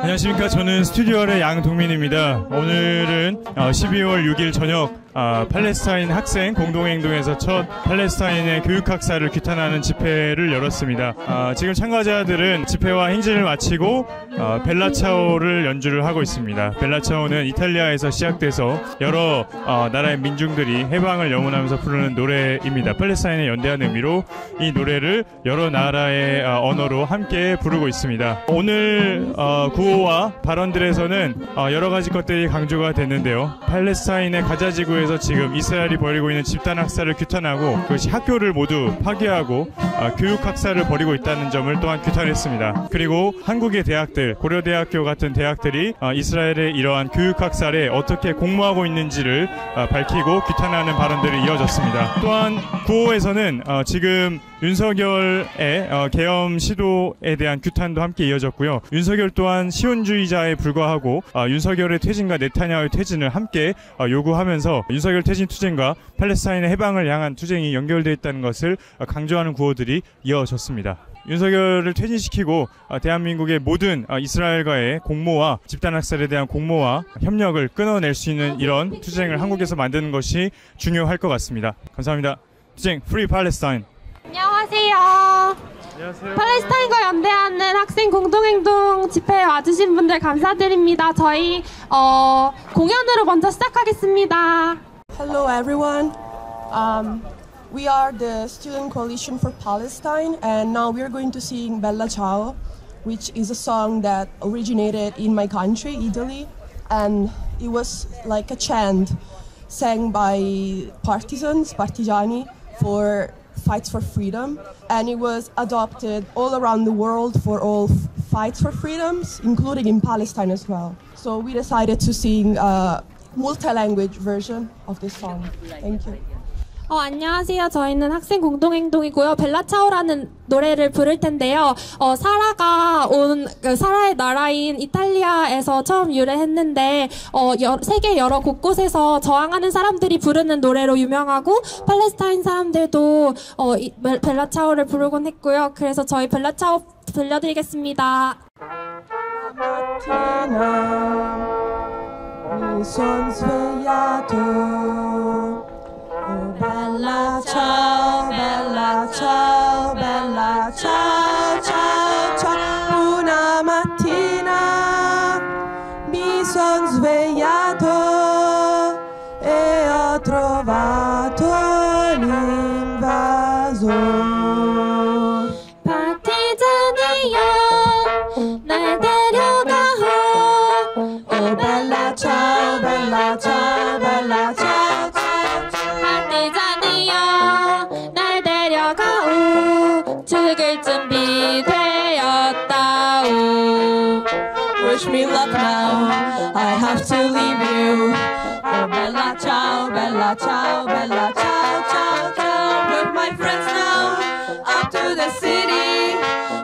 안녕하십니까. 저는 스튜디오의 양동민입니다. 오늘은 12월 6일 저녁 팔레스타인 학생 공동행동에서 첫 팔레스타인의 교육학살을 규탄하는 집회를 열었습니다. 지금 참가자들은 집회와 행진을 마치고 벨라차오를 연주를 하고 있습니다. 벨라차오는 이탈리아에서 시작돼서 여러 나라의 민중들이 해방을 영원하면서 부르는 노래입니다. 팔레스타인에 연대하는 의미로 이 노래를 여러 나라의 언어로 함께 부르고 있습니다. 오늘 구호와 발언들에서는 여러 가지 것들이 강조가 됐는데요. 팔레스타인의 가자지구에서 지금 이스라엘이 벌이고 있는 집단 학살을 규탄하고 그것이 학교를 모두 파괴하고 교육 학살을 벌이고 있다는 점을 또한 규탄했습니다. 그리고 한국의 대학들, 고려대학교 같은 대학들이 이스라엘의 이러한 교육 학살에 어떻게 공모하고 있는지를 밝히고 규탄하는 발언들이 이어졌습니다. 또한 구호에서는 지금 윤석열의 계엄 시도에 대한 규탄도 함께 이어졌고요. 윤석열 또한 시온주의자에 불과하고 윤석열의 퇴진과 네타냐후의 퇴진을 함께 요구하면서 윤석열 퇴진 투쟁과 팔레스타인의 해방을 향한 투쟁이 연결되어 있다는 것을 강조하는 구호들이 이어졌습니다. 윤석열을 퇴진시키고 대한민국의 모든 이스라엘과의 공모와 집단학살에 대한 공모와 협력을 끊어낼 수 있는 이런 투쟁을 한국에서 만드는 것이 중요할 것 같습니다. 감사합니다. 투쟁 Free Palestine. 안녕하세요. 안녕하세요. 팔레스타인과 연대하는 학생 공동행동 집회에 와주신 분들 감사드립니다. 저희 공연으로 먼저 시작하겠습니다. Hello everyone. We are the Student Coalition for Palestine, and now we are going to sing Bella Ciao, which is a song that originated in my country, Italy, and it was like a chant sang by partigiani for fights for freedom, and it was adopted all around the world for all fights for freedoms, including in Palestine as well. So we decided to sing a multi-language version of this song. Thank you. 안녕하세요. 저희는 학생 공동행동이고요. 벨라차오라는 노래를 부를 텐데요. 사라의 나라인 이탈리아에서 처음 유래했는데 세계 여러 곳곳에서 저항하는 사람들이 부르는 노래로 유명하고 팔레스타인 사람들도 벨라차오를 부르곤 했고요. 그래서 저희 벨라차오 들려드리겠습니다. Oh, bella ciao, bella ciao, bella ciao, ciao, ciao. Una mattina mi son svegliato e ho trovato l'invasor. partigiani요, 날 데려가호. Oh, bella ciao, bella ciao, bella ciao. 날 데려가오. 죽을 준비되었다오. Wish me luck now, I have to leave you. Oh, bella ciao, bella ciao, bella ciao, ciao, ciao. With my friends now, up to the city,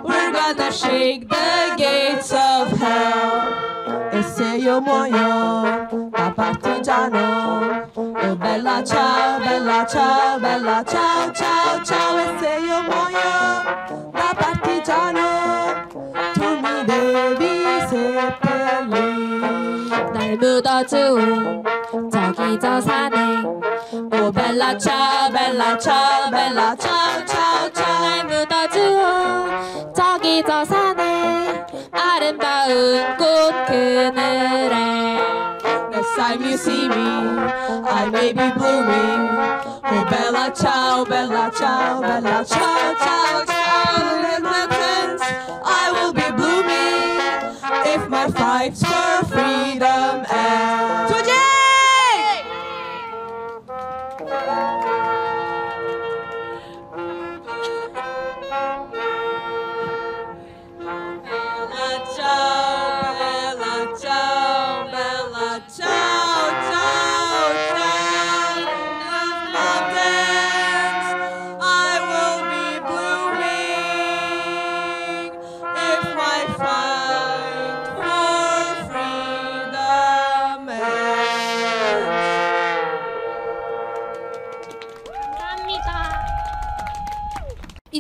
we're gonna shake the gates of hell. E se io muoio da partigiano, oh bella ciao, bella ciao, bella ciao, ciao, ciao. E se io muoio da partigiano, tu mi devi seppellire. 날 묻어주오. 저기 저 산에. Oh bella ciao, bella ciao, bella ciao, ciao, ciao. 날 묻어주오. 저기 저 산에. 아름다운 꽃 그늘에. Next time you see me, I may be blooming. Oh bella ciao, bella ciao, bella ciao, ciao, ciao. In the pens, I will be blooming if my fights for freedom ends. Fight for freedom.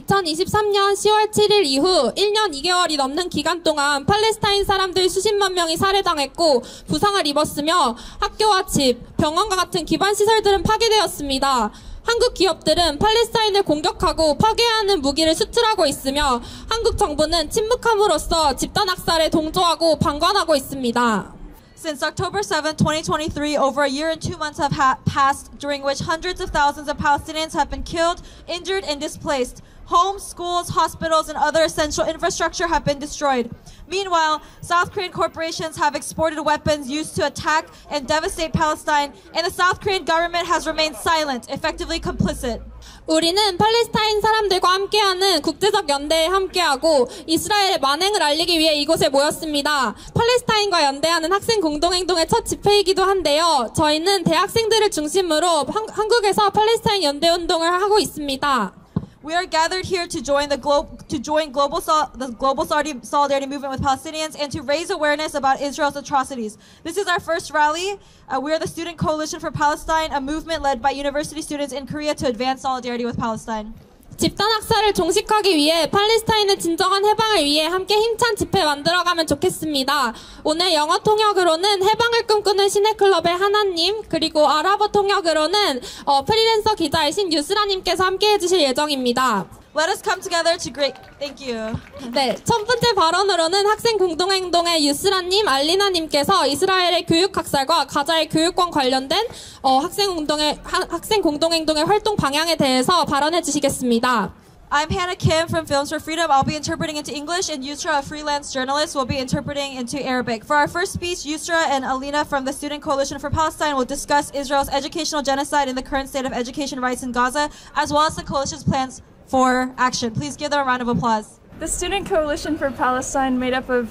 2023년 10월 7일 이후 1년 2개월이 넘는 기간 동안 팔레스타인 사람들 수십만 명이 살해당했고 부상을 입었으며 학교와 집, 병원과 같은 기반 시설들은 파괴되었습니다. 한국 기업들은 팔레스타인을 공격하고 파괴하는 무기를 수출하고 있으며 한국 정부는 침묵함으로써 집단 학살에 동조하고 방관하고 있습니다. Since October 7, 2023, over a year and 2 months have passed, during which hundreds of thousands of Palestinians have been killed, injured, and displaced. Homes, schools, hospitals, and other essential infrastructure have been destroyed. Meanwhile, South Korean corporations have exported weapons used to attack and devastate Palestine, and the South Korean government has remained silent, effectively complicit. 우리는 팔레스타인 사람들과 함께하는 국제적 연대에 함께하고 이스라엘의 만행을 알리기 위해 이곳에 모였습니다. 팔레스타인과 연대하는 학생 공동행동의 첫 집회이기도 한데요. 저희는 대학생들을 중심으로 한국에서 팔레스타인 연대 운동을 하고 있습니다. We are gathered here to join the global solidarity movement with Palestinians and to raise awareness about Israel's atrocities. This is our first rally. We are the Student Coalition for Palestine, a movement led by university students in Korea to advance solidarity with Palestine. 집단 학살을 종식하기 위해 팔레스타인의 진정한 해방을 위해 함께 힘찬 집회 만들어가면 좋겠습니다. 오늘 영어 통역으로는 해방을 꿈꾸는 시내클럽의 하나님, 그리고 아랍어 통역으로는 프리랜서 기자이신 유스라님께서 함께 해주실 예정입니다. Let us come together to great. Thank you. 네, 첫 번째 발언으로는 학생 공동행동의 유스라님, 알리나님께서 이스라엘의 교육학살과 가자의 교육권 관련된 학생 공동행동의 활동 방향에 대해서 발언해 주시겠습니다. I'm Hannah Kim from Films for Freedom. I'll be interpreting into English, and Yusra, a freelance journalist, will be interpreting into Arabic. For our first speech, Yusra and Alina from the Student Coalition for Palestine will discuss Israel's educational genocide and the current state of education rights in Gaza, as well as the coalition's plans for action. Please give them a round of applause. The Student Coalition for Palestine, made up of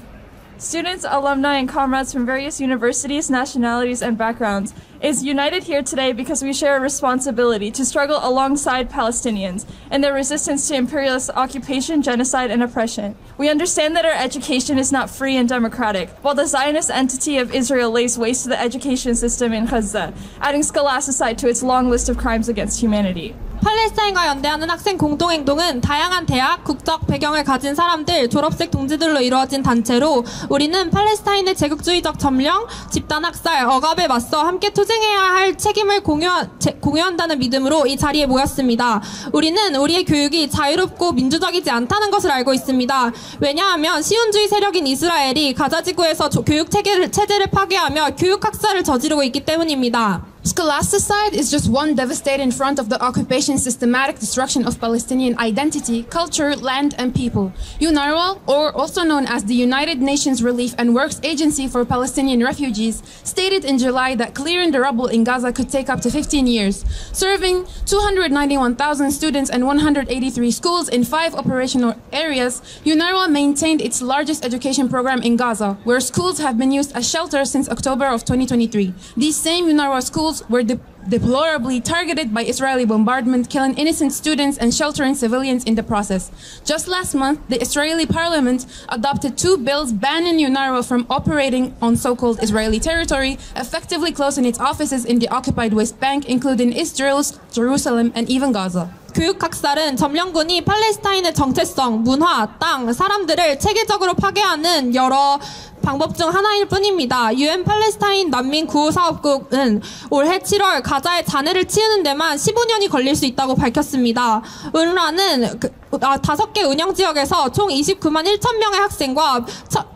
students, alumni, and comrades from various universities, nationalities, and backgrounds, is united here today because we share a responsibility to struggle alongside Palestinians in their resistance to imperialist occupation, genocide, and oppression. We understand that our education is not free and democratic, while the Zionist entity of Israel lays waste to the education system in Gaza, adding scholasticide to its long list of crimes against humanity. 팔레스타인과 연대하는 학생 공동행동은 다양한 대학, 국적 배경을 가진 사람들, 졸업생 동지들로 이루어진 단체로 우리는 팔레스타인의 제국주의적 점령, 집단학살, 억압에 맞서 함께 투쟁해야 할 책임을 공유한다는 믿음으로 이 자리에 모였습니다. 우리는 우리의 교육이 자유롭고 민주적이지 않다는 것을 알고 있습니다. 왜냐하면 시온주의 세력인 이스라엘이 가자지구에서 교육 체제를 파괴하며 교육학살을 저지르고 있기 때문입니다. Scholasticide is just one devastating front of the occupation's systematic destruction of Palestinian identity, culture, land, and people. UNRWA, or also known as the United Nations Relief and Works Agency for Palestinian Refugees, stated in July that clearing the rubble in Gaza could take up to 15 years. Serving 291,000 students and 183 schools in 5 operational areas, UNRWA maintained its largest education program in Gaza, where schools have been used as shelters since October of 2023. These same UNRWA schools were deplorably targeted by Israeli bombardment, killing innocent students and sheltering civilians in the process. Just last month, the Israeli parliament adopted 2 bills banning UNRWA from operating on so-called Israeli territory, effectively closing its offices in the occupied West Bank, including East Jerusalem and even Gaza. 교육학살은 점령군이 팔레스타인의 정체성, 문화, 땅, 사람들을 체계적으로 파괴하는 여러 방법 중 하나일 뿐입니다. UN 팔레스타인 난민 구호 사업국은 올해 7월 가자의 잔해를 치우는 데만 15년이 걸릴 수 있다고 밝혔습니다. UNRWA는 5개 운영 지역에서 총 29만 1천 명의 학생과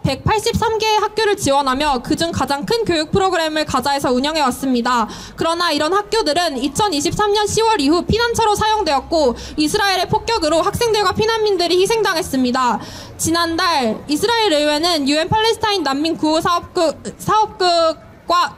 183개의 학교를 지원하며 그중 가장 큰 교육 프로그램을 가자에서 운영해 왔습니다. 그러나 이런 학교들은 2023년 10월 이후 피난처로 사용되었고 이스라엘의 폭격으로 학생들과 피난민들이 희생당했습니다. 지난달 이스라엘 의회는 UN 팔레스타인 난민 구호 사업국과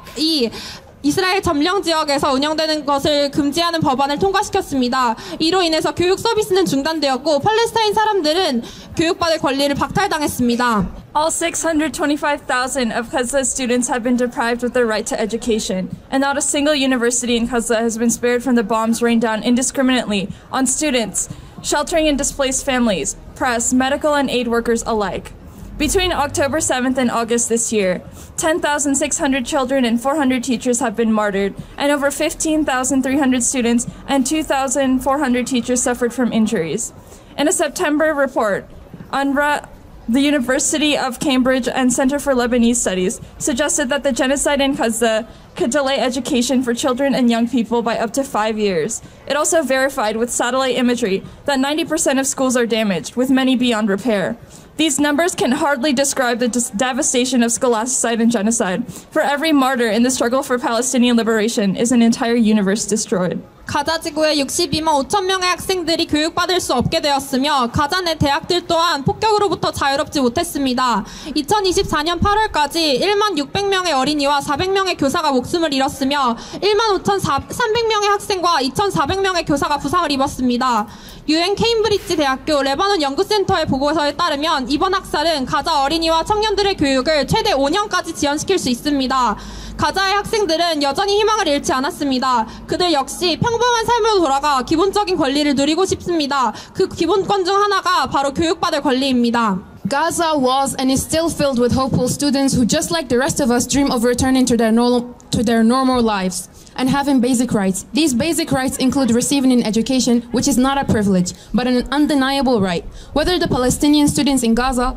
이스라엘 점령 지역에서 운영되는 것을 금지하는 법안을 통과시켰습니다. 이로 인해서 교육 서비스는 중단되었고 팔레스타인 사람들은 교육받을 권리를 박탈당했습니다. All 625,000 of Gaza's students have been deprived of their right to education, and not a single university in Gaza has been spared from the bombs rained down indiscriminately on students, sheltering and displaced families, press, medical and aid workers alike. Between October 7th and August this year, 10,600 children and 400 teachers have been martyred, and over 15,300 students and 2,400 teachers suffered from injuries. In a September report, UNRWA, the University of Cambridge, and Center for Lebanese Studies suggested that the genocide in Gaza could delay education for children and young people by up to 5 years. It also verified with satellite imagery that 90% of schools are damaged, with many beyond repair. These numbers can hardly describe the devastation of scholasticide and genocide. For every martyr in the struggle for Palestinian liberation is an entire universe destroyed. 가자 지구의 62만 5천 명의 학생들이 교육받을 수 없게 되었으며 가자 내 대학들 또한 폭격으로부터 자유롭지 못했습니다. 2024년 8월까지 1만 600명의 어린이와 400명의 교사가 목숨을 잃었으며 1만 5,300명의 학생과 2,400명의 교사가 부상을 입었습니다. 유엔 케임브리지 대학교 레바논 연구센터의 보고서에 따르면 이번 학살은 가자 어린이와 청년들의 교육을 최대 5년까지 지연시킬 수 있습니다. 가자의 학생들은 여전히 희망을 잃지 않았습니다. 그들 역시 평범한 삶으로 돌아가 기본적인 권리를 누리고 싶습니다. 그 기본권 중 하나가 바로 교육받을 권리입니다. Gaza was and is still filled with hopeful students who, just like the rest of us, dream of returning to their normal lives and having basic rights. These basic rights include receiving an education, which is not a privilege, but an undeniable right. Whether the Palestinian students in Gaza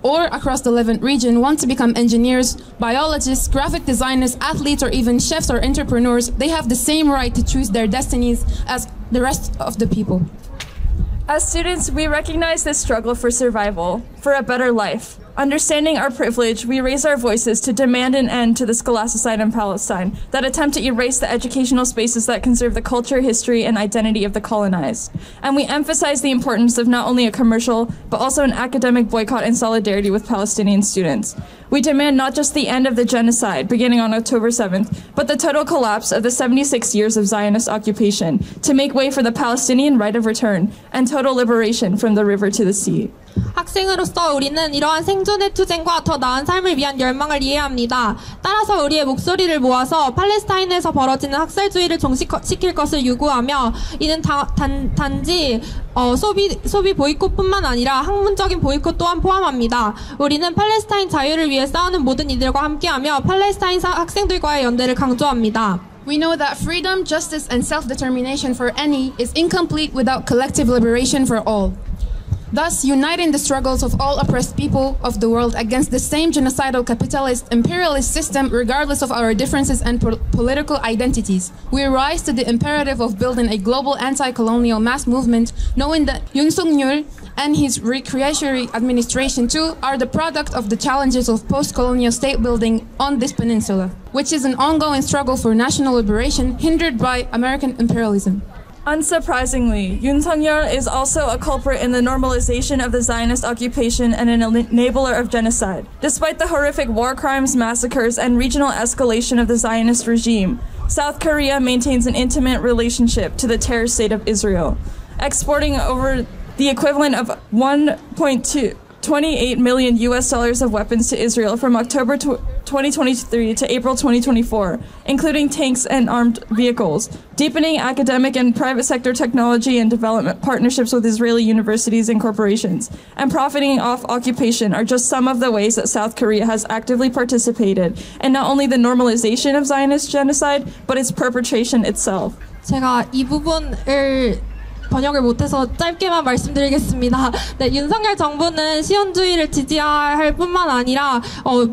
or across the Levant region want to become engineers, biologists, graphic designers, athletes, or even chefs or entrepreneurs, they have the same right to choose their destinies as the rest of the people. As students, we recognize this struggle for survival, for a better life. Understanding our privilege, we raise our voices to demand an end to the scholasticide in Palestine that attempt to erase the educational spaces that conserve the culture, history, and identity of the colonized. And we emphasize the importance of not only a commercial, but also an academic boycott in solidarity with Palestinian students. We demand not just the end of the genocide beginning on October 7th, but the total collapse of the 76 years of Zionist occupation to make way for the Palestinian right of return and total liberation from the river to the sea. 학생으로서 우리는 이러한 생존의 투쟁과 더 나은 삶을 위한 열망을 이해합니다. 따라서 우리의 목소리를 모아서 팔레스타인에서 벌어지는 학살주의를 종식시킬 것을 요구하며 이는 단지 소비 보이콧뿐만 아니라 학문적인 보이콧 또한 포함합니다. 우리는 팔레스타인 자유를 위해 싸우는 모든 이들과 함께하며 팔레스타인 학생들과의 연대를 강조합니다. We know that freedom, justice, and self-determination for any is incomplete without collective liberation for all. Thus, uniting the struggles of all oppressed people of the world against the same genocidal capitalist imperialist system, regardless of our differences and political identities, we rise to the imperative of building a global anti-colonial mass movement, knowing that Yoon Suk-yeol and his recreationary administration too are the product of the challenges of post-colonial state building on this peninsula, which is an ongoing struggle for national liberation hindered by American imperialism. Unsurprisingly, Yoon Suk-yeol is also a culprit in the normalization of the Zionist occupation and an enabler of genocide. Despite the horrific war crimes, massacres, and regional escalation of the Zionist regime, South Korea maintains an intimate relationship to the terror state of Israel, exporting over the equivalent of $1.28 million of weapons to Israel from October 2023 to April 2024, including tanks and armed vehicles, deepening academic and private sector technology and development partnerships with Israeli universities and corporations, and profiting off occupation are just some of the ways that South Korea has actively participated in not only the normalization of Zionist genocide, but its perpetration itself. 제가 이 부분을 번역을 못해서 짧게만 말씀드리겠습니다. 네, 윤석열 정부는 시온주의를 지지할 뿐만 아니라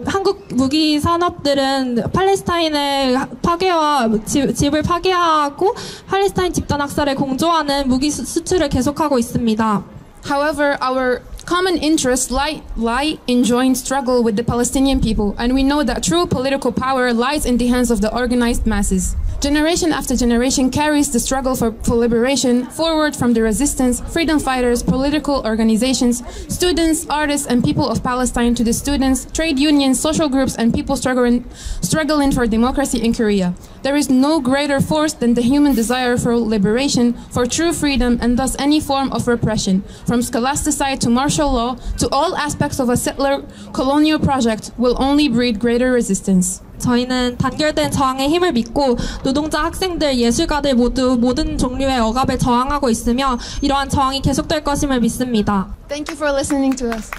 한국 무기 산업들은 팔레스타인의 파괴와 집을 파괴하고 팔레스타인 집단 학살에 공조하는 무기 수출을 계속하고 있습니다. However, our common interests lie in joint struggle with the Palestinian people, and we know that true political power lies in the hands of the organized masses. Generation after generation carries the struggle for liberation forward from the resistance, freedom fighters, political organizations, students, artists, and people of Palestine to the students, trade unions, social groups, and people struggling for democracy in Korea. There is no greater force than the human desire for liberation, for true freedom, and thus any form of repression, from scholasticide to martial law to all aspects of a settler colonial project, will only breed greater resistance. 저희는 단결된 저항의 힘을 믿고 노동자, 학생들, 예술가들 모두 모든 종류의 억압에 저항하고 있으며 이러한 저항이 계속될 것임을 믿습니다. Thank you for listening to us.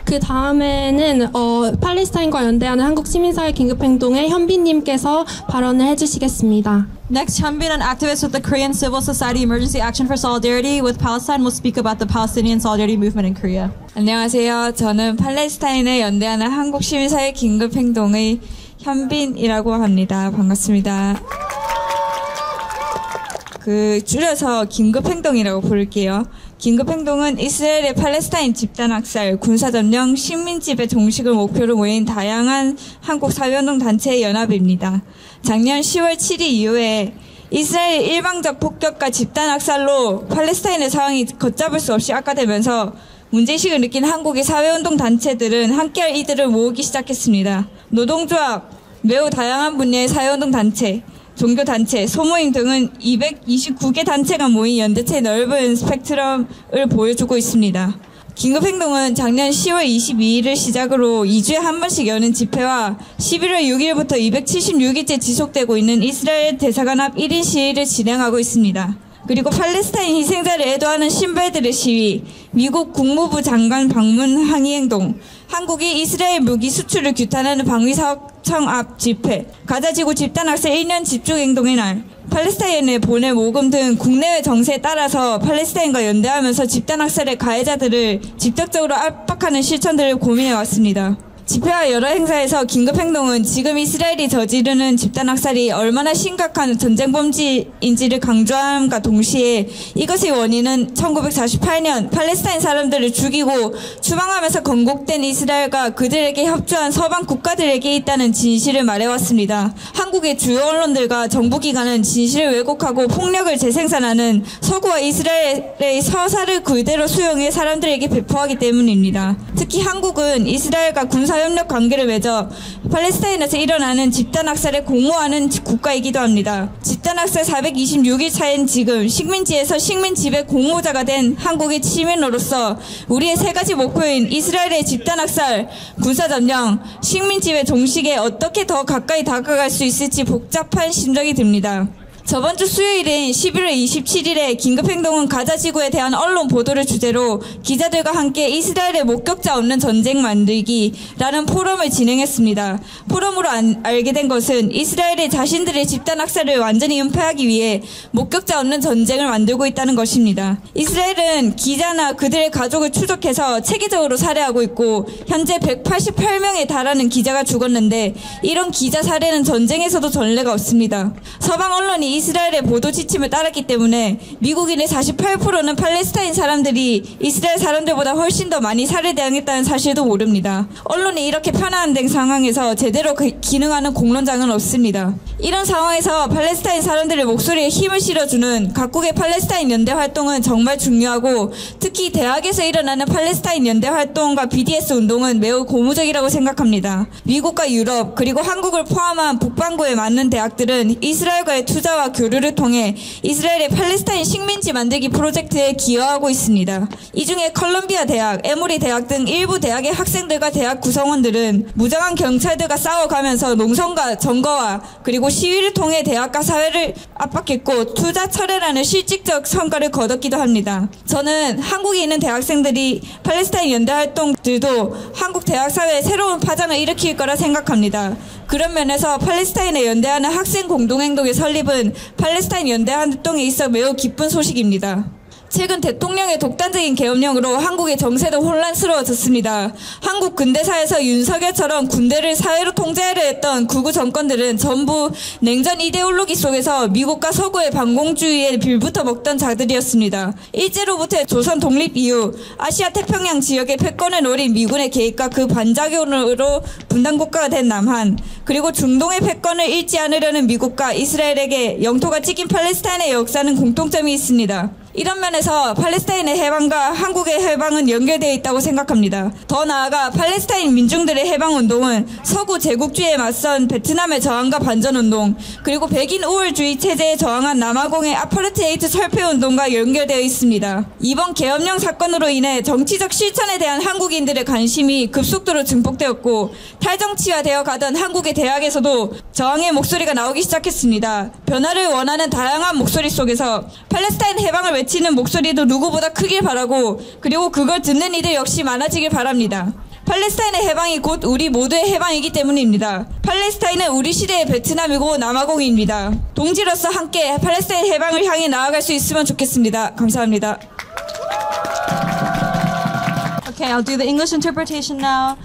그 다음에는 팔레스타인과 연대하는 한국 시민사회 긴급행동의 현빈님께서 발언을 해주시겠습니다. Next, Hyunbin, an activist with the Korean Civil Society Emergency Action for Solidarity with Palestine, will speak about the Palestinian Solidarity Movement in Korea. 안녕하세요. 저는 팔레스타인에 연대하는 한국 시민사회 긴급행동의 현빈이라고 합니다. 반갑습니다. 줄여서 긴급행동이라고 부를게요. 긴급행동은 이스라엘의 팔레스타인 집단학살, 군사점령, 식민지배 종식을 목표로 모인 다양한 한국 사회운동 단체의 연합입니다. 작년 10월 7일 이후에 이스라엘 일방적 폭격과 집단학살로 팔레스타인의 상황이 걷잡을 수 없이 악화되면서 문제의식을 느낀 한국의 사회운동 단체들은 함께할 이들을 모으기 시작했습니다. 노동조합, 매우 다양한 분야의 사회운동 단체, 종교단체, 소모임 등은 229개 단체가 모인 연대체의 넓은 스펙트럼을 보여주고 있습니다. 긴급행동은 작년 10월 22일을 시작으로 2주에 한 번씩 여는 집회와 11월 6일부터 276일째 지속되고 있는 이스라엘 대사관 앞 1인 시위를 진행하고 있습니다. 그리고 팔레스타인 희생자를 애도하는 신발들의 시위, 미국 국무부 장관 방문 항의행동, 한국이 이스라엘 무기 수출을 규탄하는 방위사업청 앞 집회, 가자지구 집단학살 1년 집중행동의 날, 팔레스타인에 보낼 모금 등 국내외 정세에 따라서 팔레스타인과 연대하면서 집단학살의 가해자들을 직접적으로 압박하는 실천들을 고민해왔습니다. 집회와 여러 행사에서 긴급행동은 지금 이스라엘이 저지르는 집단학살이 얼마나 심각한 전쟁 범죄인지를 강조함과 동시에 이것의 원인은 1948년 팔레스타인 사람들을 죽이고 추방하면서 건국된 이스라엘과 그들에게 협조한 서방 국가들에게 있다는 진실을 말해왔습니다. 한국의 주요 언론들과 정부기관은 진실을 왜곡하고 폭력을 재생산하는 서구와 이스라엘의 서사를 그대로 수용해 사람들에게 배포하기 때문입니다. 특히 한국은 이스라엘과 군사협력 관계를 맺어 팔레스타인에서 일어나는 집단학살에 공모하는 국가이기도 합니다. 집단학살 426일 차인 지금 식민지에서 식민지배 공모자가 된 한국의 시민으로서 우리의 세 가지 목표인 이스라엘의 집단학살, 군사점령, 식민지배 종식에 어떻게 더 가까이 다가갈 수 있을지 복잡한 심정이 듭니다. 저번 주 수요일인 11월 27일에 긴급행동은 가자지구에 대한 언론 보도를 주제로 기자들과 함께 이스라엘의 목격자 없는 전쟁 만들기라는 포럼을 진행했습니다. 포럼으로 알게 된 것은 이스라엘이 자신들의 집단학살을 완전히 은폐하기 위해 목격자 없는 전쟁을 만들고 있다는 것입니다. 이스라엘은 기자나 그들의 가족을 추적해서 체계적으로 살해하고 있고 현재 188명에 달하는 기자가 죽었는데 이런 기자 살해는 전쟁에서도 전례가 없습니다. 서방 언론이 이스라엘의 보도 지침을 따랐기 때문에 미국인의 48%는 팔레스타인 사람들이 이스라엘 사람들보다 훨씬 더 많이 살해당했다는 사실도 모릅니다. 언론이 이렇게 편안된 상황에서 제대로 기능하는 공론장은 없습니다. 이런 상황에서 팔레스타인 사람들의 목소리에 힘을 실어주는 각국의 팔레스타인 연대 활동은 정말 중요하고 특히 대학에서 일어나는 팔레스타인 연대 활동과 BDS 운동은 매우 고무적이라고 생각합니다. 미국과 유럽 그리고 한국을 포함한 북반구의 많은 대학들은 이스라엘과의 투자와 교류를 통해 이스라엘의 팔레스타인 식민지 만들기 프로젝트에 기여하고 있습니다. 이 중에 컬럼비아 대학, 에모리 대학 등 일부 대학의 학생들과 대학 구성원들은 무장한 경찰들과 싸워가면서 농성과 점거와 그리고 시위를 통해 대학과 사회를 압박했고 투자 철회라는 실질적 성과를 거뒀기도 합니다. 저는 한국에 있는 대학생들이 팔레스타인 연대 활동들도 한국 대학 사회에 새로운 파장을 일으킬 거라 생각합니다. 그런 면에서 팔레스타인에 연대하는 학생 공동행동의 설립은 팔레스타인 연대 활동에 있어 매우 기쁜 소식입니다. 최근 대통령의 독단적인 계엄령으로 한국의 정세도 혼란스러워졌습니다. 한국 근대사에서 윤석열처럼 군대를 사회로 통제하려 했던 극우 정권들은 전부 냉전 이데올로기 속에서 미국과 서구의 반공주의에 빌붙어 먹던 자들이었습니다. 일제로부터의 조선 독립 이후 아시아 태평양 지역의 패권을 노린 미군의 개입과 그 반작용으로 분단국가가 된 남한, 그리고 중동의 패권을 잃지 않으려는 미국과 이스라엘에게 영토가 찢긴 팔레스타인의 역사는 공통점이 있습니다. 이런 면에서 팔레스타인의 해방과 한국의 해방은 연결되어 있다고 생각합니다. 더 나아가 팔레스타인 민중들의 해방운동은 서구 제국주의에 맞선 베트남의 저항과 반전운동, 그리고 백인 우월주의 체제에 저항한 남아공의 아파르테이트 철폐운동과 연결되어 있습니다. 이번 계엄령 사건으로 인해 정치적 실천에 대한 한국인들의 관심이 급속도로 증폭되었고 탈정치화되어 가던 한국의 대학에서도 저항의 목소리가 나오기 시작했습니다. 변화를 원하는 다양한 목소리 속에서 팔레스타인 해방을 외치는 목소리도 누구보다 크길 바라고 그리고 그걸 듣는 이들 역시 많아지길 바랍니다. 팔레스타인의 해방이 곧 우리 모두의 해방이기 때문입니다. 팔레스타인은 우리 시대의 베트남이고 남아공입니다. 동지로서 함께 팔레스타인 해방을 향해 나아갈 수 있으면 좋겠습니다. 감사합니다. Okay, I'll do the English interpretation now.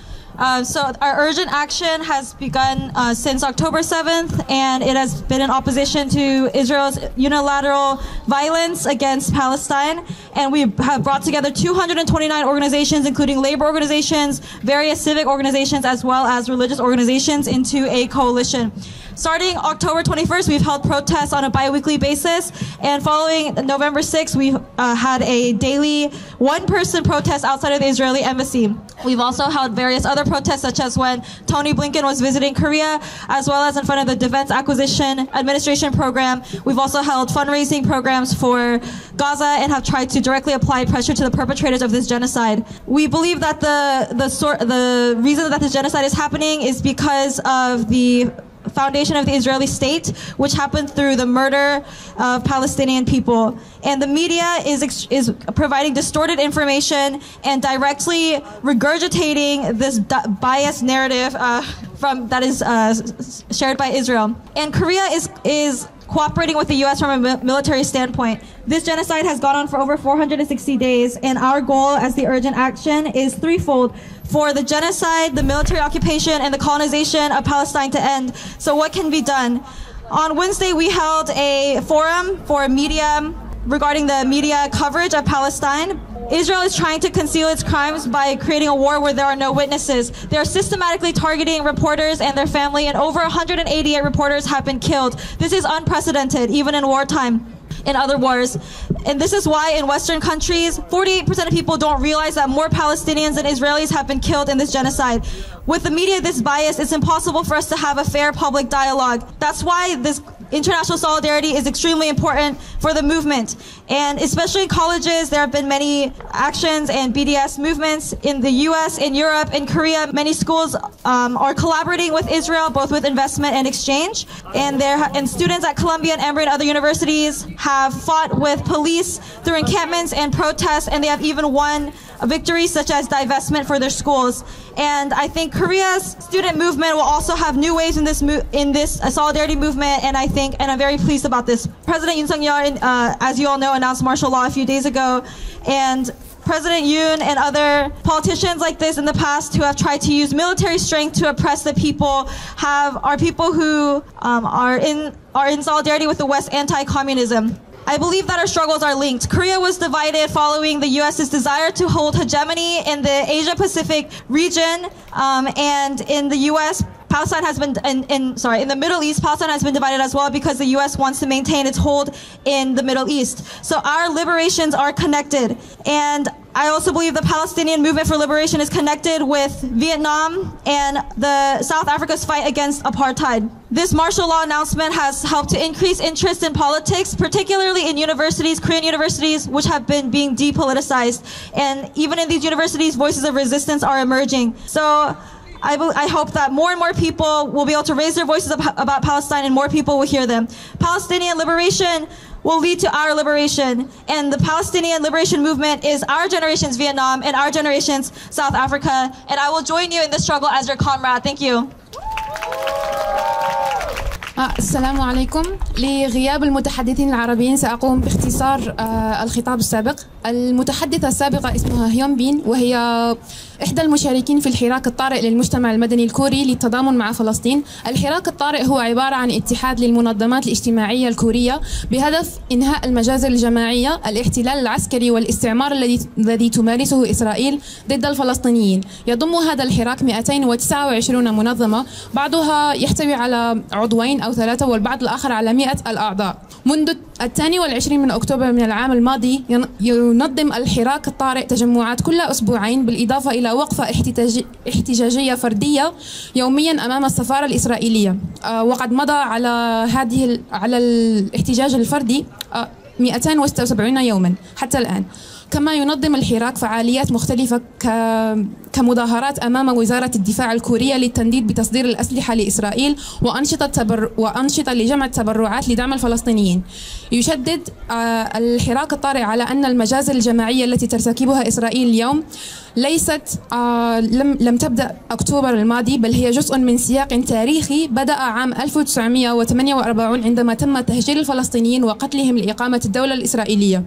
So our urgent action has begun since October 7th, and it has been in opposition to Israel's unilateral violence against Palestine. And we have brought together 229 organizations, including labor organizations, various civic organizations, as well as religious organizations, into a coalition. Starting October 21st, we've held protests on a bi-weekly basis, and following November 6th, we had a daily one-person protest outside of the Israeli embassy. We've also held various other protests, such as when Tony Blinken was visiting Korea, as well as in front of the Defense Acquisition Administration program. We've also held fundraising programs for Gaza and have tried to directly apply pressure to the perpetrators of this genocide. We believe that the reason that this genocide is happening is because of the foundation of the Israeli state, which happened through the murder of Palestinian people. And the media is providing distorted information and directly regurgitating this biased narrative that is shared by Israel. And Korea is cooperating with the U.S. from a military standpoint. This genocide has gone on for over 460 days, and our goal as the urgent action is threefold: for the genocide, the military occupation, and the colonization of Palestine to end. So what can be done? On Wednesday, we held a forum for media regarding the media coverage of Palestine. Israel is trying to conceal its crimes by creating a war where there are no witnesses. They are systematically targeting reporters and their family, and over 188 reporters have been killed. This is unprecedented, even in wartime. In other wars. And this is why in Western countries, 48% of people don't realize that more Palestinians than Israelis have been killed in this genocide. With the media this bias, it's impossible for us to have a fair public dialogue. That's why this international solidarity is extremely important for the movement. And especially in colleges, there have been many actions and BDS movements in the US, in Europe, in Korea. Many schools are collaborating with Israel, both with investment and exchange. And students at Columbia and Emory and other universities have fought with police through encampments and protests, and they have even won victories such as divestment for their schools. And I think Korea's student movement will also have new waves in this solidarity movement, and I'm very pleased about this. President Yoon Suk-yeol, as you all know, announced martial law a few days ago, and President Yoon and other politicians like this in the past who have tried to use military strength to oppress the people are people who are in solidarity with the West's anti-communism. I believe that our struggles are linked. Korea was divided following the U.S.'s desire to hold hegemony in the Asia-Pacific region, and in the U.S., Palestine has been in the Middle East, Palestine has been divided as well because the U.S. wants to maintain its hold in the Middle East. So our liberations are connected, and I also believe the Palestinian movement for liberation is connected with Vietnam and the South Africa's fight against apartheid. This martial law announcement has helped to increase interest in politics, particularly in universities, Korean universities, which have been being depoliticized. And even in these universities, voices of resistance are emerging. So I hope that more and more people will be able to raise their voices about Palestine, and more people will hear them. Palestinian liberation will lead to our liberation, and the Palestinian liberation movement is our generation's Vietnam and our generation's South Africa, and I will join you in this struggle as your comrade. Thank you. السلام عليكم. لغياب المتحدثين العربيين سأقوم باختصار الخطاب السابق. المتحدثة السابقة اسمها هيون بين، وهي إحدى المشاركين في الحراك الطارئ للمجتمع المدني الكوري للتضامن مع فلسطين. الحراك الطارئ هو عبارة عن اتحاد للمنظمات الاجتماعية الكورية بهدف إنهاء المجازر الجماعية، الاحتلال العسكري والاستعمار الذي تمارسه إسرائيل ضد الفلسطينيين. يضم هذا الحراك 229 منظمة، بعضها يحتوي على عضوين أو ثلاثة، والبعض الآخر على 100 الأعضاء. منذ 22 من أكتوبر من العام الماضي ينظم الحراك الطارئ تجمعات كل أسبوعين، بالإضافة إلى وقفة احتجاجية فردية يوميا أمام السفارة الإسرائيلية. وقد مضى على الاحتجاج الفردي 276 يوما حتى الآن. كما ينظم الحراك فعاليات مختلفة كمظاهرات أمام وزارة الدفاع الكورية للتنديد بتصدير الأسلحة لإسرائيل وأنشطة لجمع التبرعات لدعم الفلسطينيين. يشدد الحراك الطارئ على أن المجازر الجماعية التي ترتكبها إسرائيل اليوم ليست لم تبدأ أكتوبر الماضي، بل هي جزء من سياق تاريخي بدأ عام 1948 عندما تم تهجير الفلسطينيين وقتلهم لإقامة الدولة الإسرائيلية.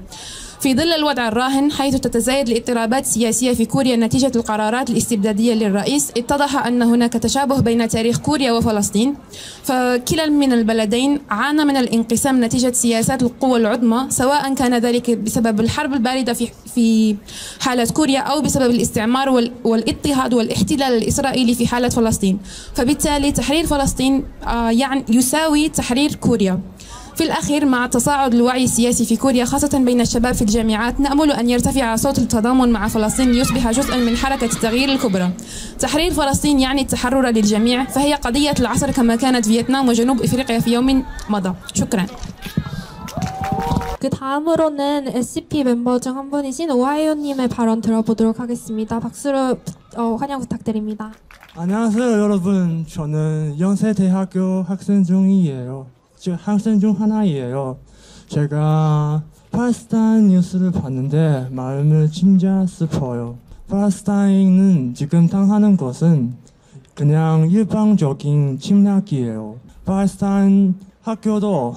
في ظل الوضع الراهن حيث تتزايد الاضطرابات السياسية في كوريا نتيجة القرارات الاستبدادية للرئيس، اتضح أن هناك تشابه بين تاريخ كوريا وفلسطين، فكلا من البلدين عانى من الانقسام نتيجة سياسات القوى العظمى، سواء كان ذلك بسبب الحرب الباردة في حالة كوريا أو بسبب الاستعمار والاضطهاد والاحتلال الإسرائيلي في حالة فلسطين. فبالتالي تحرير فلسطين يعني يساوي تحرير كوريا. في الأخير مع تصاعد الوعي السياسي في كوريا خاصة بين الشباب في الجامعات، نأمل أن يرتفع صوت التضامن مع فلسطين ليصبح جزءا من حركة التغيير الكبرى. تحرير فلسطين يعني التحرر للجميع، فهي قضية العصر كما كانت فيتنام وجنوب إفريقيا في يوم مضى. شكرا. 그 다음으로는 SCP 멤버 중 한 분이신 오하이오님의 발언 들어보도록 하겠습니다. 박수로 환영 부탁드립니다. 안녕하세요 여러분. 저는 연세대학교 학생 중이에요. 학생 중 하나이에요. 제가 팔레스타인 뉴스를 봤는데 마음을 진짜 슬퍼요. 팔레스타인은 지금 당하는 것은 그냥 일방적인 침략이에요. 팔레스타인 학교도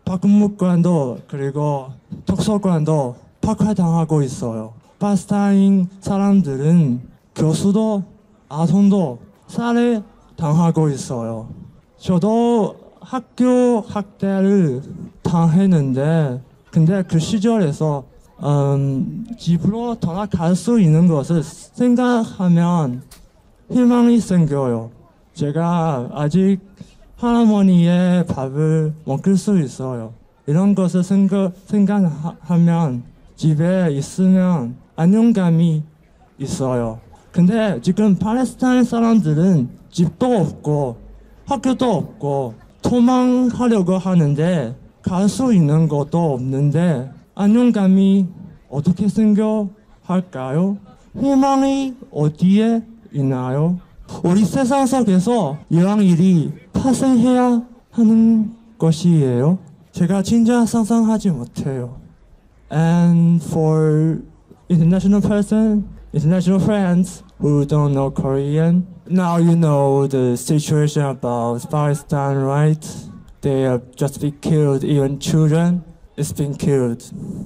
박물관도 그리고 도서관도 박살당하고 있어요. 팔레스타인 사람들은 교수도 아동도 살해당하고 있어요. 저도 학교 학대를 당했는데 근데 그 시절에서 집으로 돌아갈 수 있는 것을 생각하면 희망이 생겨요. 제가 아직 할아버지의 밥을 먹을 수 있어요. 이런 것을 생각하면 집에 있으면 안정감이 있어요. 근데 지금 팔레스타인 사람들은 집도 없고 학교도 없고 도망하려고 하는데 갈 수 있는 것도 없는데 안정감이 어떻게 생겨할까요? 희망이 어디에 있나요? 우리 세상 속에서 이런 일이 발생해야 하는 것이에요. 제가 진짜 상상하지 못해요. And for international friends who don't know Korean, now you know the situation about Palestine, right? They have just been killed, even children is being killed.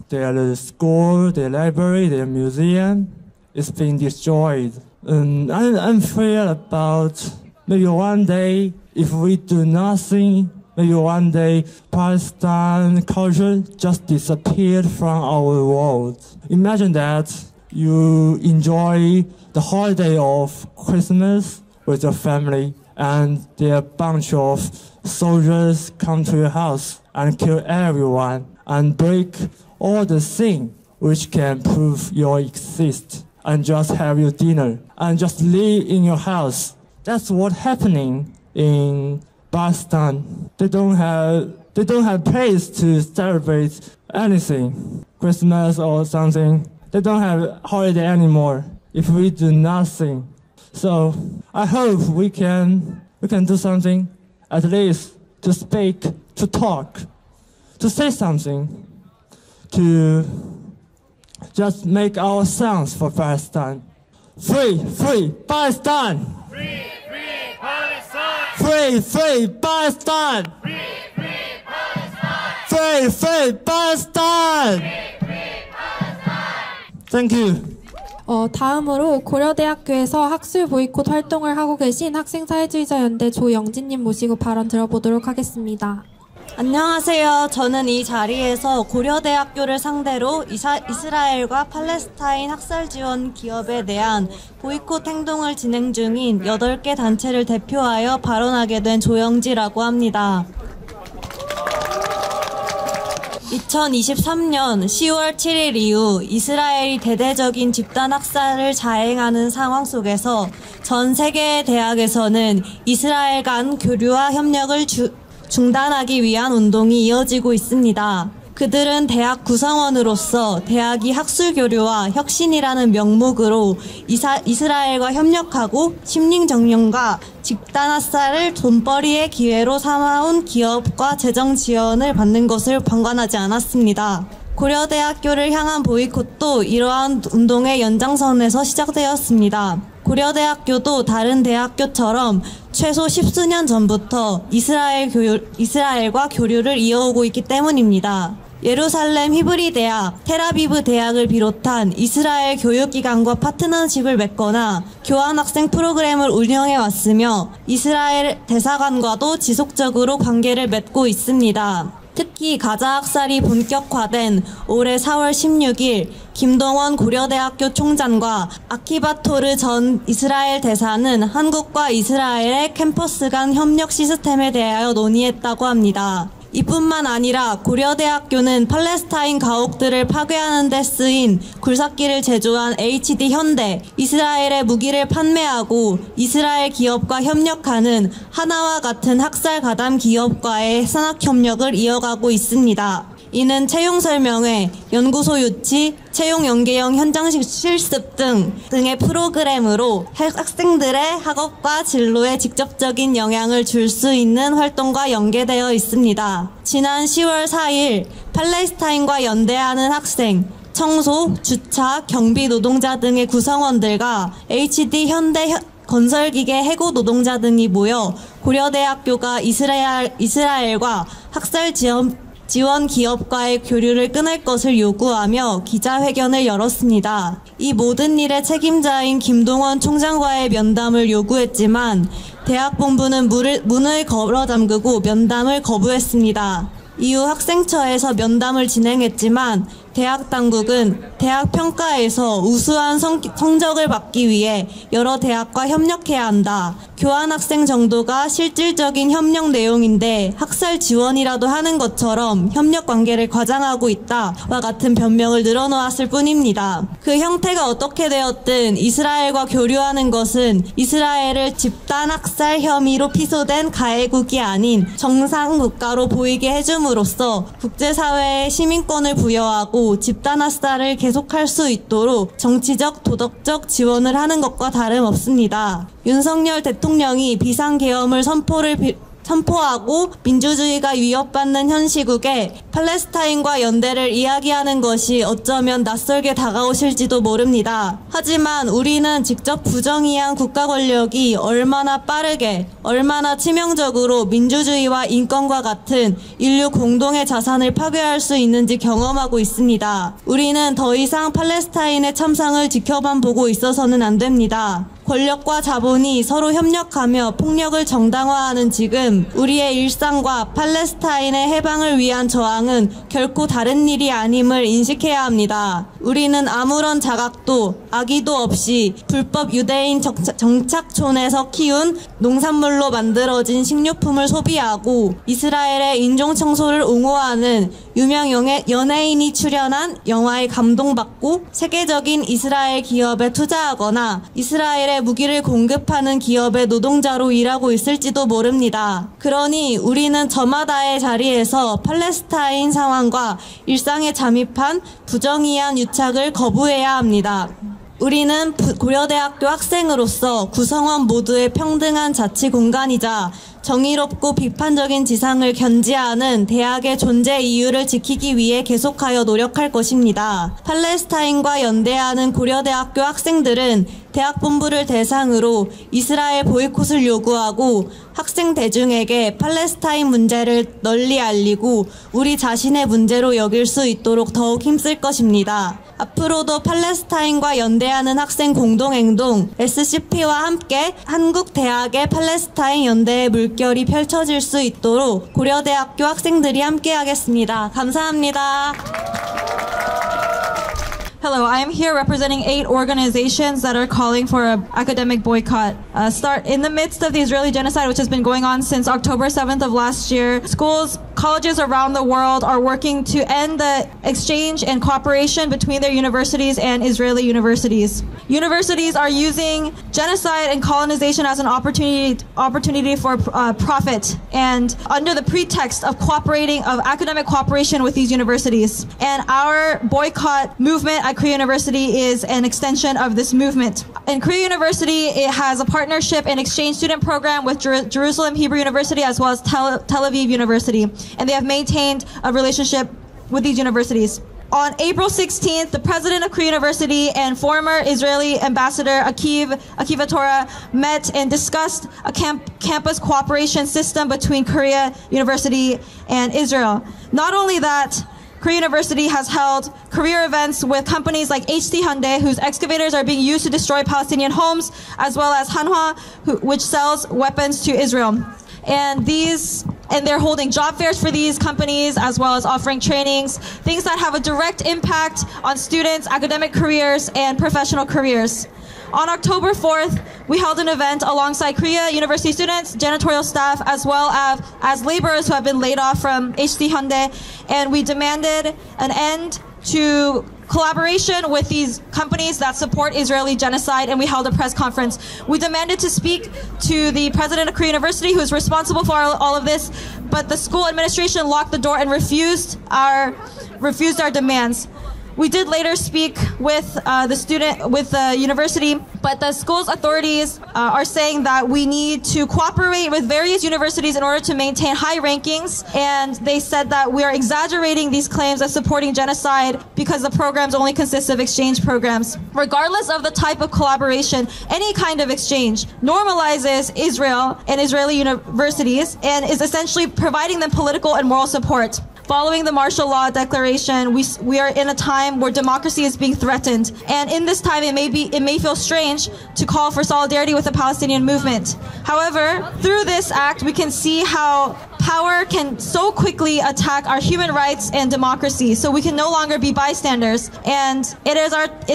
Their school, their library, their museum is being destroyed. And I'm afraid about maybe one day, if we do nothing, maybe one day Palestine culture just disappeared from our world. Imagine that you enjoy the holiday of Christmas with your family and there are a bunch of soldiers come to your house and kill everyone and break all the things which can prove you exist and just have your dinner and just live in your house. That's what's happening in Palestine. They don't have place to celebrate anything, Christmas or something. They don't have holiday anymore if we do nothing. So I hope we can do something, at least to speak, to talk, to say something, to just make our sounds for Palestine. Free, free Palestine! Free, free Palestine! Free, free Palestine! Free, free Palestine! Free, free Palestine! Free, free Palestine! Thank you. 다음으로 고려대학교에서 학술 보이콧 활동을 하고 계신 학생사회주의자연대 조영진님 모시고 발언 들어보도록 하겠습니다. 안녕하세요. 저는 이 자리에서 고려대학교를 상대로 이스라엘과 팔레스타인 학살 지원 기업에 대한 보이콧 행동을 진행 중인 8개 단체를 대표하여 발언하게 된 조영지라고 합니다. 2023년 10월 7일 이후 이스라엘이 대대적인 집단 학살을 자행하는 상황 속에서 전 세계의 대학에서는 이스라엘 간 교류와 협력을 중단하기 위한 운동이 이어지고 있습니다. 그 그들은 대학 구성원으로서 대학이 학술 교류와 혁신이라는 명목으로 이스라엘과 협력하고 심리정령과 집단 학살을 돈벌이의 기회로 삼아온 기업과 재정 지원을 받는 것을 방관하지 않았습니다. 고려대학교를 향한 보이콧도 이러한 운동의 연장선에서 시작되었습니다. 고려대학교도 다른 대학교처럼 최소 10수년 전부터 이스라엘과 교류를 이어오고 있기 때문입니다. 예루살렘 히브리 대학, 텔아비브 대학을 비롯한 이스라엘 교육기관과 파트너십을 맺거나 교환학생 프로그램을 운영해 왔으며 이스라엘 대사관과도 지속적으로 관계를 맺고 있습니다. 특히 가자 학살이 본격화된 올해 4월 16일 김동원 고려대학교 총장과 아키바토르 전 이스라엘 대사는 한국과 이스라엘의 캠퍼스 간 협력 시스템에 대하여 논의했다고 합니다. 이뿐만 아니라 고려대학교는 팔레스타인 가옥들을 파괴하는 데 쓰인 굴삭기를 제조한 HD 현대, 이스라엘에 무기를 판매하고 이스라엘 기업과 협력하는 하나와 같은 학살 가담 기업과의 산학협력을 이어가고 있습니다. 이는 채용 설명회, 연구소 유치, 채용 연계형 현장 실습 등의 프로그램으로 학생들의 학업과 진로에 직접적인 영향을 줄 수 있는 활동과 연계되어 있습니다. 지난 10월 4일 팔레스타인과 연대하는 학생, 청소, 주차, 경비 노동자 등의 구성원들과 HD 현대 건설기계 해고 노동자 등이 모여 고려대학교가 이스라엘과 학살 지원 기업과의 교류를 끊을 것을 요구하며 기자회견을 열었습니다. 이 모든 일의 책임자인 김동원 총장과의 면담을 요구했지만 대학본부는 문을 걸어 잠그고 면담을 거부했습니다. 이후 학생처에서 면담을 진행했지만 대학 당국은 대학 평가에서 우수한 성적을 받기 위해 여러 대학과 협력해야 한다. 교환학생 정도가 실질적인 협력 내용인데 학살 지원이라도 하는 것처럼 협력 관계를 과장하고 있다와 같은 변명을 늘어놓았을 뿐입니다. 그 형태가 어떻게 되었든 이스라엘과 교류하는 것은 이스라엘을 집단 학살 혐의로 피소된 가해국이 아닌 정상 국가로 보이게 해줌으로써 국제사회에 시민권을 부여하고 집단 학살을 계속할 수 있도록 정치적, 도덕적 지원을 하는 것과 다름없습니다. 윤석열 대통령이 비상계엄을 선포하고 민주주의가 위협받는 현 시국에 팔레스타인과 연대를 이야기하는 것이 어쩌면 낯설게 다가오실지도 모릅니다. 하지만 우리는 직접 부정의한 국가 권력이 얼마나 빠르게, 얼마나 치명적으로 민주주의와 인권과 같은 인류 공동의 자산을 파괴할 수 있는지 경험하고 있습니다. 우리는 더 이상 팔레스타인의 참상을 지켜만 보고 있어서는 안 됩니다. 권력과 자본이 서로 협력하며 폭력을 정당화하는 지금 우리의 일상과 팔레스타인의 해방을 위한 저항은 결코 다른 일이 아님을 인식해야 합니다. 우리는 아무런 자각도 악의도 없이 불법 유대인 정착촌에서 키운 농산물로 만들어진 식료품을 소비하고 이스라엘의 인종청소를 옹호하는 유명 연예인이 출연한 영화에 감동받고 세계적인 이스라엘 기업에 투자하거나 이스라엘에 무기를 공급하는 기업의 노동자로 일하고 있을지도 모릅니다. 그러니 우리는 저마다의 자리에서 팔레스타인 상황과 일상에 잠입한 부정의한 유착을 거부해야 합니다. 우리는 고려대학교 학생으로서 구성원 모두의 평등한 자치 공간이자 정의롭고 비판적인 지상을 견지하는 대학의 존재 이유를 지키기 위해 계속하여 노력할 것입니다. 팔레스타인과 연대하는 고려대학교 학생들은 대학 본부를 대상으로 이스라엘 보이콧을 요구하고 학생 대중에게 팔레스타인 문제를 널리 알리고 우리 자신의 문제로 여길 수 있도록 더욱 힘쓸 것입니다. 앞으로도 팔레스타인과 연대하는 학생 공동행동 SCP와 함께 한국 대학의 팔레스타인 연대의 물결이 펼쳐질 수 있도록 고려대학교 학생들이 함께하겠습니다. 감사합니다. Hello, I am here representing 8 organizations that are calling for an academic boycott. Start in the midst of the Israeli genocide, which has been going on since October 7th of last year. Schools, colleges around the world are working to end the exchange and cooperation between their universities and Israeli universities. Universities are using genocide and colonization as an opportunity for profit, and under the pretext of academic cooperation with these universities. And our boycott movement at Korea University is an extension of this movement. In Korea University, it has a partnership and exchange student program with Jerusalem Hebrew University as well as Tel Aviv University, and they have maintained a relationship with these universities. On April 16th, the president of Korea University and former Israeli ambassador Akiva Torah met and discussed a campus cooperation system between Korea University and Israel. Not only that, Korea University has held career events with companies like HD Hyundai, whose excavators are being used to destroy Palestinian homes, as well as Hanwha, which sells weapons to Israel. And they're holding job fairs for these companies, as well as offering trainings, things that have a direct impact on students' academic careers and professional careers. On October 4th, we held an event alongside Korea University students, janitorial staff, as well as laborers who have been laid off from HD Hyundai, and we demanded an end to collaboration with these companies that support Israeli genocide, and we held a press conference. We demanded to speak to the president of Korea University, who is responsible for all of this, but the school administration locked the door and refused our demands. We did later speak with the university, but the school's authorities are saying that we need to cooperate with various universities in order to maintain high rankings, and they said that we are exaggerating these claims of supporting genocide because the programs only consist of exchange programs. Regardless of the type of collaboration, any kind of exchange normalizes Israel and Israeli universities and is essentially providing them political and moral support. Following the martial law declaration, we are in a time where democracy is being threatened. And in this time, it may feel strange to call for solidarity with the Palestinian movement. However, through this act, we can see how power can so quickly attack our human rights and democracy. So we can no longer be bystanders. And it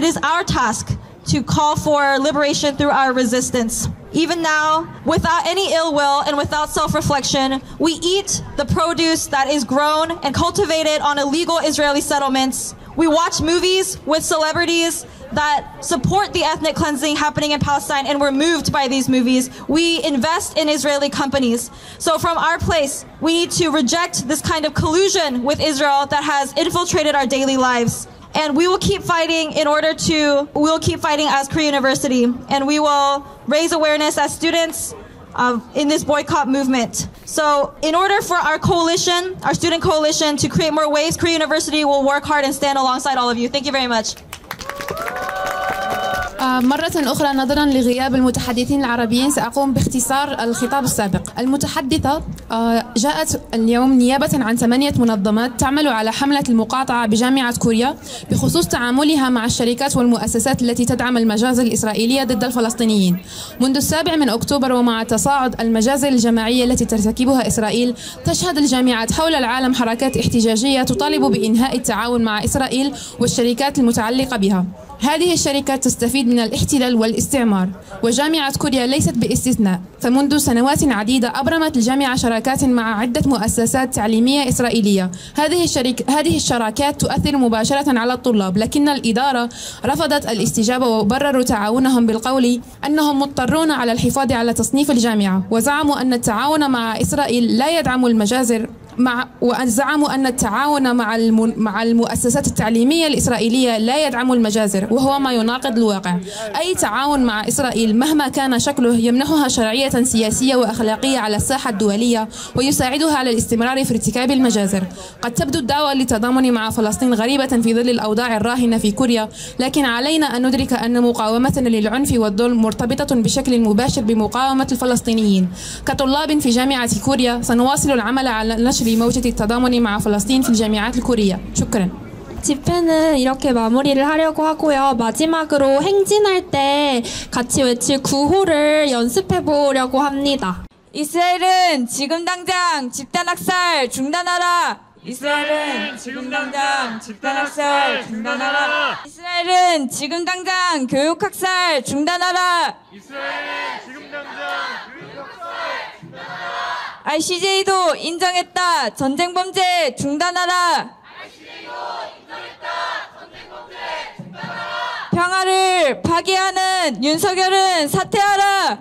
is our task to call for liberation through our resistance. Even now, without any ill will and without self-reflection, we eat the produce that is grown and cultivated on illegal Israeli settlements. We watch movies with celebrities that support the ethnic cleansing happening in Palestine, and we're moved by these movies. We invest in Israeli companies. So from our place, we need to reject this kind of collusion with Israel that has infiltrated our daily lives. And we will keep fighting as Korea University, and we will raise awareness as students in this boycott movement. So in order for our student coalition, to create more waves, Korea University will work hard and stand alongside all of you. Thank you very much. مرة أخرى نظرا لغياب المتحدثين العربيين سأقوم باختصار الخطاب السابق. المتحدثة جاءت اليوم نيابة عن 8 منظمات تعمل على حملة المقاطعة بجامعة كوريا بخصوص تعاملها مع الشركات والمؤسسات التي تدعم المجازر الإسرائيلية ضد الفلسطينيين. منذ 7 أكتوبر ومع تصاعد المجازر الجماعية التي ترتكبها إسرائيل، تشهد الجامعات حول العالم حركات احتجاجية تطالب بإنهاء التعاون مع إسرائيل والشركات المتعلقة بها. هذه الشركات تستفيد من الاحتلال والاستعمار، وجامعة كوريا ليست باستثناء. فمنذ سنوات عديدة أبرمت الجامعة شراكات مع عدة مؤسسات تعليمية إسرائيلية. هذه الشراكات تؤثر مباشرة على الطلاب، لكن الإدارة رفضت الاستجابة وبرروا تعاونهم بالقول أنهم مضطرون على الحفاظ على تصنيف الجامعة، وزعموا أن التعاون مع إسرائيل لا يدعم المجازر وزعموا أن التعاون مع المؤسسات التعليمية الإسرائيلية لا يدعم المجازر، وهو ما يناقض الواقع. أي تعاون مع إسرائيل مهما كان شكله يمنحها شرعية سياسية وأخلاقية على الساحة الدولية ويساعدها على الاستمرار في ارتكاب المجازر. قد تبدو الدعوة للتضامن مع فلسطين غريبة في ظل الأوضاع الراهنة في كوريا، لكن علينا أن ندرك أن مقاومتنا للعنف والظلم مرتبطة بشكل مباشر بمقاومة الفلسطينيين. كطلاب في جامعة كوريا سنواصل العمل على نشر موجة التضامن مع فلسطين في الجامعات الكورية. شكرا. 집회는 이렇게 마무리를 하려고 하고요. 마지막으로 행진할 때 같이 외칠 구호를 연습해 보려고 합니다. 이스라엘은 지금 당장 집단 학살 중단하라. 이스라엘은 지금 당장 집단학살 중단하라. 이스라엘은 지금 당장 교육학살 중단하라. 이스라엘은 지금 당장 교육학살 중단하라. ICJ도 인정했다. 전쟁 범죄 중단하라. 평화를 파괴하는 윤석열은 사퇴하라.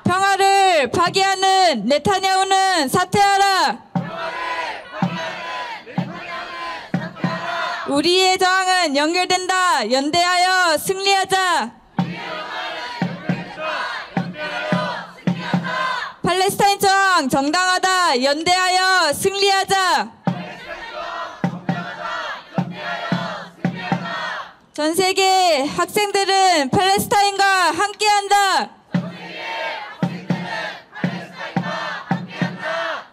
평화를 파괴하는 네타냐후는 사퇴하라. 우리의 저항은 연결된다. 연대하여 승리하자. 팔레스타인 저항 정당하다. 연대하여 승리하자. 전 세계 학생들은 팔레스타인과 함께한다.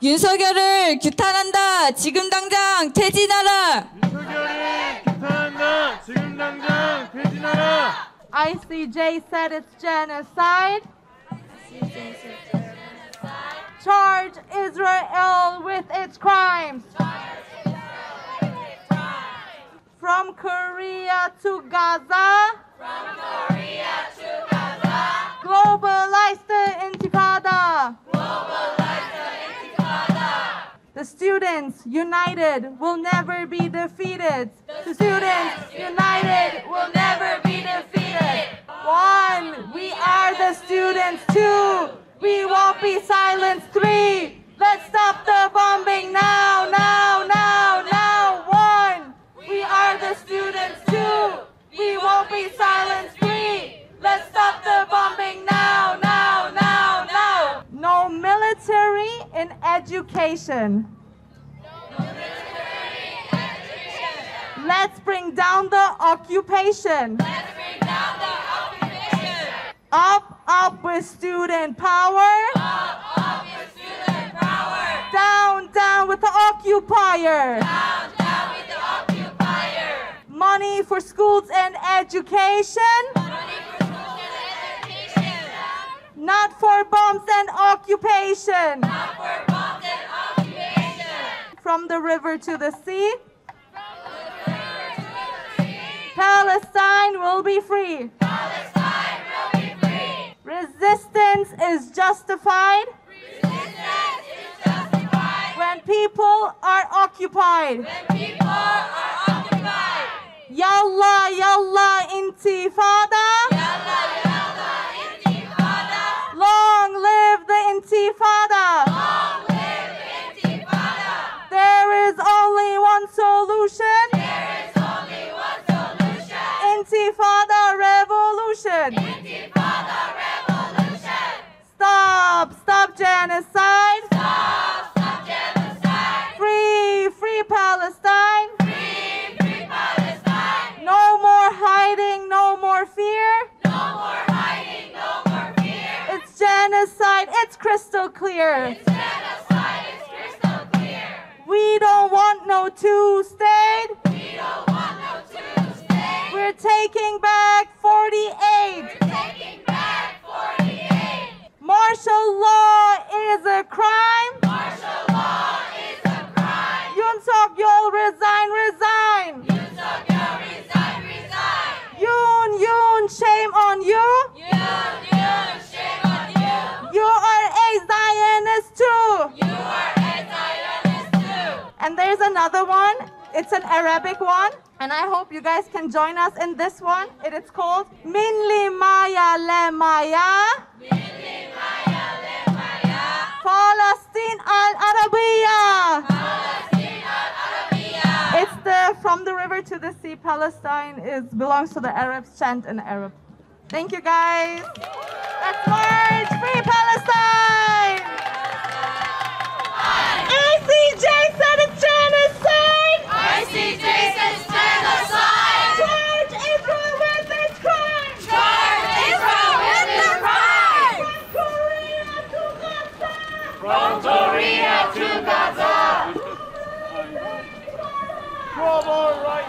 윤석열을 규탄한다. 지금 당장 퇴진하라. 윤석열을 규탄한다. 지금 당장 퇴진하라. ICJ said it's genocide. Charge Israel with its crimes. From Korea to Gaza. Globalize the Intifada. The students united will never be defeated. The students united will never be defeated. 1, we are the students. 2, we won't be silenced. 3, let's stop the bombing now, now, now, now. 1, we are the students. 2, we won't be silenced. 3, let's stop the bombing now, now, now, now. No military in education. Let's bring down the occupation. Up, up with student power. Down, down with the occupier. Money for schools and education. Not for bombs and occupation. From the river to the sea. Palestine will be free. Resistance is justified. When people are occupied. Yalla, yalla, intifada. Long live the intifada. There is only one solution. Intifada revolution. Stop, stop genocide. Free, free Palestine. No more hiding, no more fear. It's genocide, it's crystal clear. We don't want no two-state. We're taking back 48. Martial law is a crime. Yoon Suk-yeol, resign, resign. Yoon, shame on you. You are a Zionist too. And there's another one. It's an Arabic one. And I hope you guys can join us in this one. It is called Min li Maya le Maya. Palestine al-Arabiya. It's from the river to the sea. Palestine belongs to the Arabs. Chant in Arab. Thank you guys. Let's march. Free Palestine. ICJ said it's genocide. ICJ says genocide. Charge Israel with its crimes. Charge Israel with its crimes. From Korea to Gaza. Global right.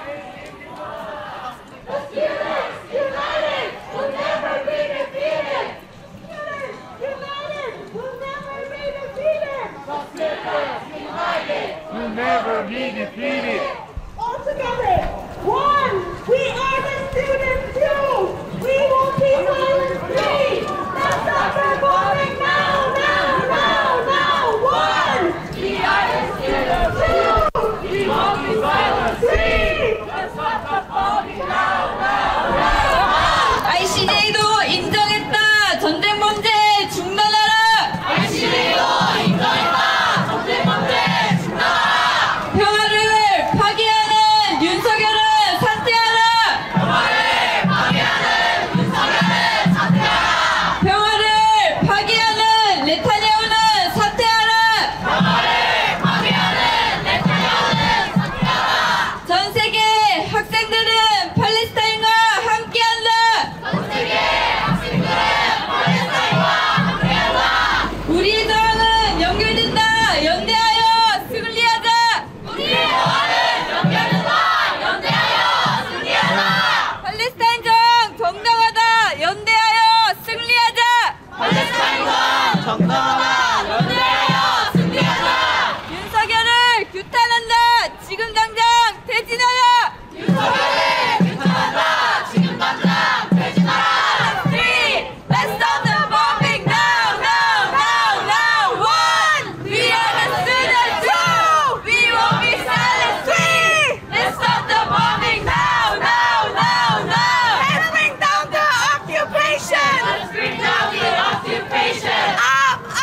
The students united will never be defeated. Students united will never be defeated. never be defeated. All together. One, we are the students too. We won't be silent free. Let's stop the bombing now, now, now, now. One, we are the students too. We won't be silent free. Let's stop the bombing now, now, now. ICJ도 인정했다. 전쟁 범죄 중단하라. ICJ도 인정했다. 전쟁 범죄 중단하라. 평화를 파괴하는 윤석열은 사퇴하라. 평화를 파괴하는 윤석열은 사퇴하라. 평화를 파괴하는 네타냐후는 사퇴하라. 평화를 파괴하는 네타냐후는 사퇴하라. 전 세계 학생들은 팔레스타인과 함께한다. 전 세계 학생들은 팔레스타인과 함께한다. 우리의 저항은 연결된다. 연대하여 승리하자. 우리의 저항은 연결된다. 연대하여 승리하자. 팔레스타인 저항 정당하다. 연대하여 승리하자. 팔레스타인 저항 정당하다. 연대하여 승리하자. 윤석열을 규탄한다. 지금 당장 퇴진하라. 윤석열을 규탄한다. 지금 당장 퇴진하라. Three, let's stop the bombing now, now, now, now. One, we are the students. Two, we won't be silent. Three, let's stop the bombing now, now, now, now. Let's bring down the occupation. Let's bring down the occupation.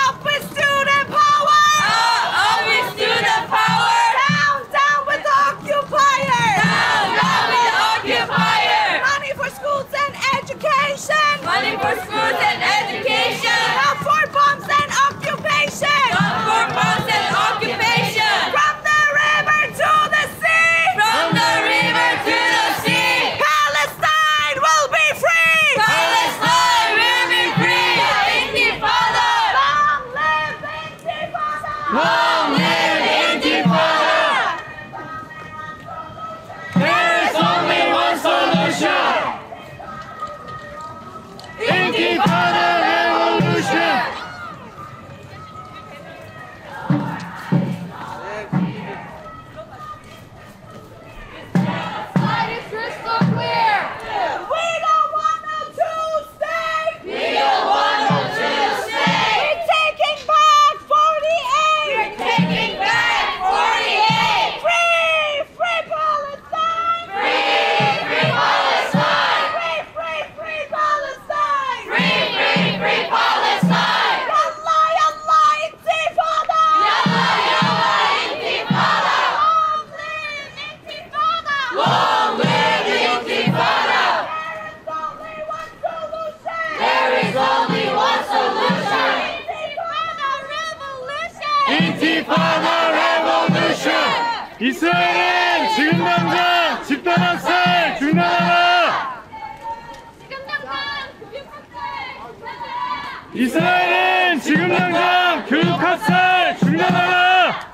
Up with student power. Up with student power. Down, down with the occupier. Down, down with the occupier. Money for schools and education. Money for schools and education. Not for bombs and occupation. Not for bombs and occupation. From the river to the sea. From the river to the sea. Palestine will be free. Palestine will be free. Intifada. Long live Intifada. Long live Intifada. There is only one solution. Intifada revolution. Light is crystal clear. We don't want no two-state. We don't want no two-state. We're taking back 48. We're taking back 48. Free, free Palestine. Free Palestine. Free, free, free Palestine. Free Palestine. Yallah, yallah, Intifada. Yalla yalla Intifada. Long live Intifada. Long live Intifada. There is only one solution. Intifada revolution. 이스라엘은 지금 당장 집단 학살 중단하라. 이스라엘은 지금 당장 교육 학살 중단하라.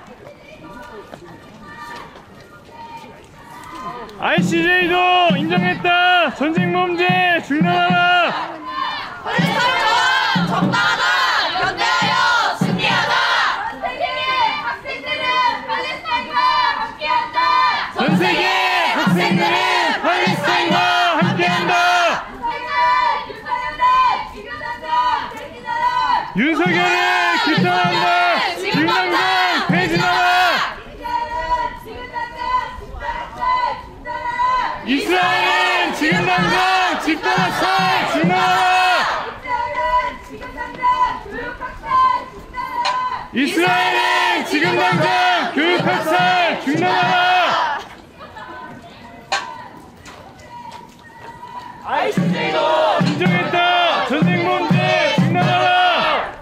ICJ도 인정했다. 전쟁 범죄 중단하라. 팔레스타인 저항 정당하다. 연대하여 승리하자. 전 세계 학생들은 팔레스타인과 함께한다. 전 세계 학생들은 팔레스타인과 함께한다. 윤석열을 규탄한다. 지금 당장 퇴진하라. 이스라엘은 지금 당장 집단 학살 중단하라. 이스라엘은 지금 당장 교육 학살 중단하라. ICJ도 인정했다. 전쟁 범죄 중단하라.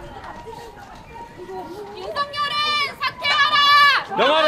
윤석열은 사퇴하라. 영화